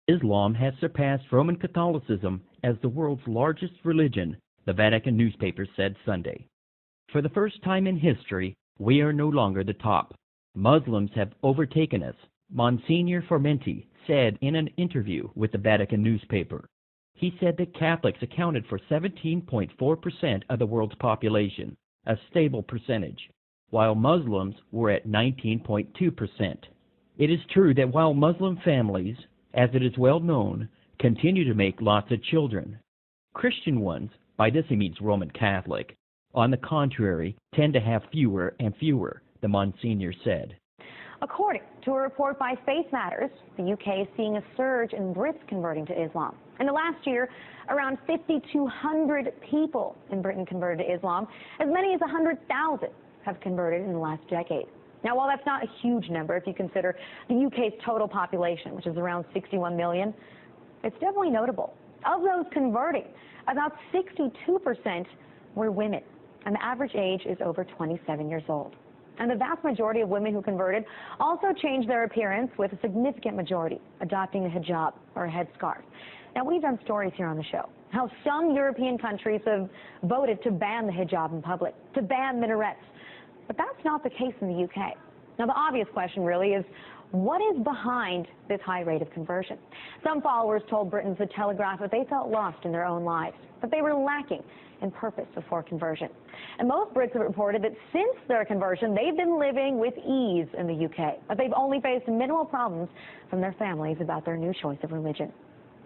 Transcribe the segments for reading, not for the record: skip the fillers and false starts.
Islam has surpassed Roman Catholicism as the world's largest religion, the Vatican newspaper said Sunday. For the first time in history, we are no longer the top. Muslims have overtaken us, Monsignor Formenti said in an interview with the Vatican newspaper. He said that Catholics accounted for 17.4% of the world's population, a stable percentage, while Muslims were at 19.2%. It is true that while Muslim families, as it is well known, continue to make lots of children, Christian ones, by this he means Roman Catholic, on the contrary, tend to have fewer and fewer, the Monsignor said. According to a report by Faith Matters, the UK is seeing a surge in Brits converting to Islam. In the last year, around 5,200 people in Britain converted to Islam. As many as 100,000 have converted in the last decade. Now, while that's not a huge number if you consider the UK's total population, which is around 61 million, it's definitely notable. Of those converting, about 62% were women, and the average age is over 27 years old. And the vast majority of women who converted also changed their appearance, with a significant majority adopting a hijab or a headscarf. Now, we've done stories here on the show how some European countries have voted to ban the hijab in public, to ban minarets. But that's not the case in the UK. Now, the obvious question really is, what is behind this high rate of conversion? Some followers told Britain's The Telegraph that they felt lost in their own lives, that they were lacking in purpose before conversion. And most Brits have reported that since their conversion, they've been living with ease in the UK, that they've only faced minimal problems from their families about their new choice of religion.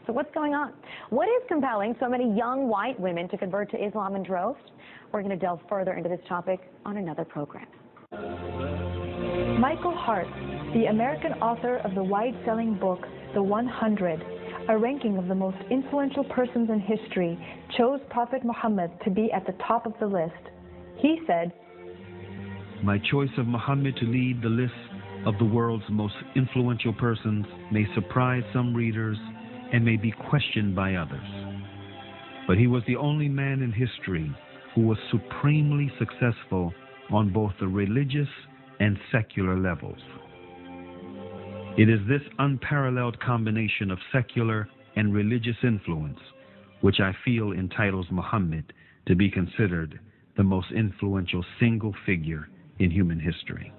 So what's going on? What is compelling so many young white women to convert to Islam in droves? We're going to delve further into this topic on another program. Michael Hart, the American author of the wide-selling book, The 100, a ranking of the most influential persons in history, chose Prophet Muhammad to be at the top of the list. He said, "My choice of Muhammad to lead the list of the world's most influential persons may surprise some readers and may be questioned by others. But he was the only man in history who was supremely successful on both the religious and secular levels. It is this unparalleled combination of secular and religious influence which I feel entitles Muhammad to be considered the most influential single figure in human history."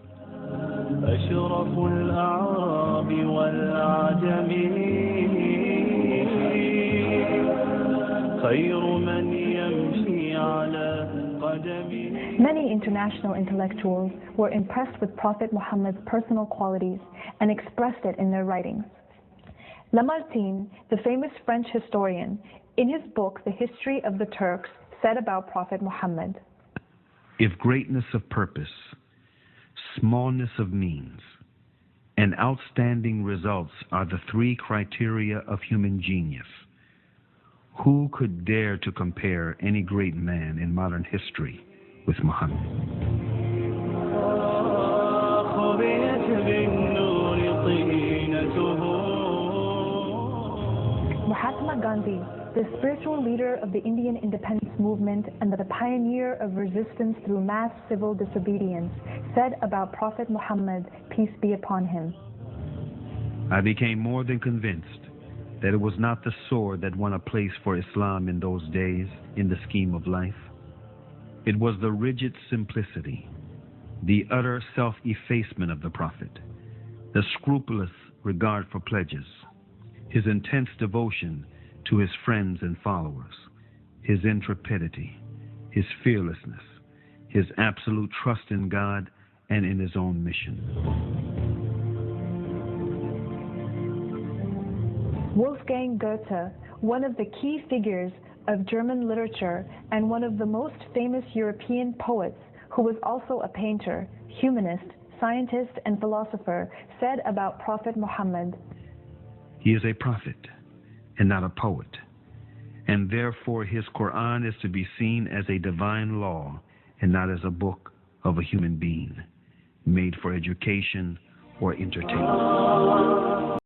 Many international intellectuals were impressed with Prophet Muhammad's personal qualities and expressed it in their writings. Lamartine, the famous French historian, in his book The History of the Turks, said about Prophet Muhammad, "If greatness of purpose, smallness of means, and outstanding results are the three criteria of human genius, who could dare to compare any great man in modern history with Muhammad?" Mahatma Gandhi, the spiritual leader of the Indian independence movement and the pioneer of resistance through mass civil disobedience, said about Prophet Muhammad, peace be upon him, "I became more than convinced that it was not the sword that won a place for Islam in those days in the scheme of life. It was the rigid simplicity, the utter self-effacement of the Prophet, the scrupulous regard for pledges, his intense devotion to his friends and followers, his intrepidity, his fearlessness, his absolute trust in God and in his own mission." Wolfgang Goethe, one of the key figures of German literature and one of the most famous European poets, who was also a painter, humanist, scientist, and philosopher, said about Prophet Muhammad, "He is a prophet and not a poet, and therefore his Quran is to be seen as a divine law and not as a book of a human being, made for education or entertainment."